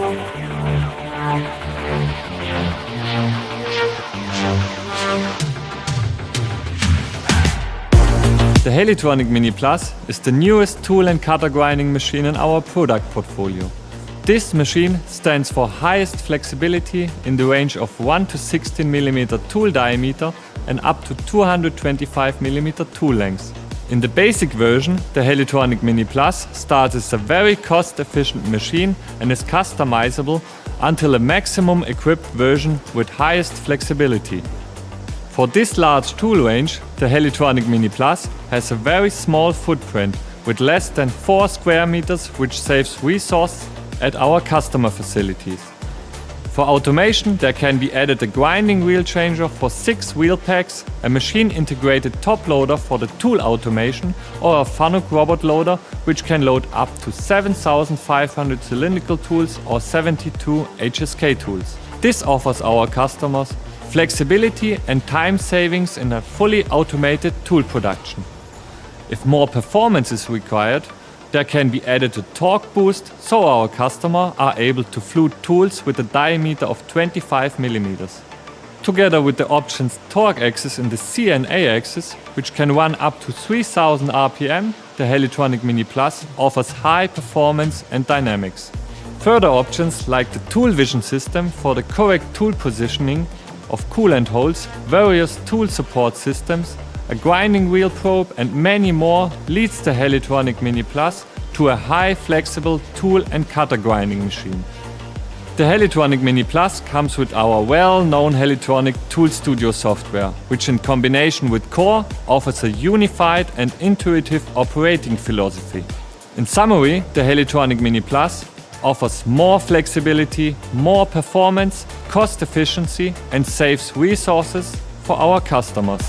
The HELITRONIC Mini Plus is the newest tool and cutter grinding machine in our product portfolio. This machine stands for highest flexibility in the range of 1 to 16 mm tool diameter and up to 225 mm tool length. In the basic version, the HELITRONIC Mini Plus starts as a very cost-efficient machine and is customizable until a maximum equipped version with highest flexibility. For this large tool range, the HELITRONIC Mini Plus has a very small footprint with less than 4 square meters, which saves resources at our customer facilities. For automation, there can be added a grinding wheel changer for 6 wheel packs, a machine-integrated top loader for the tool automation, or a FANUC robot loader which can load up to 7,500 cylindrical tools or 72 HSK tools. This offers our customers flexibility and time savings in a fully automated tool production. If more performance is required, there can be added a torque boost so our customers are able to flute tools with a diameter of 25 mm. Together with the options torque axis in the C and A axis, which can run up to 3000 RPM, the HELITRONIC Mini Plus offers high performance and dynamics. Further options like the tool vision system for the correct tool positioning of coolant holes, various tool support systems, a grinding wheel probe and many more leads the HELITRONIC Mini Plus to a high flexible tool and cutter grinding machine. The HELITRONIC Mini Plus comes with our well-known HELITRONIC Tool Studio software, which in combination with Core offers a unified and intuitive operating philosophy. In summary, the HELITRONIC Mini Plus offers more flexibility, more performance, cost efficiency and saves resources for our customers.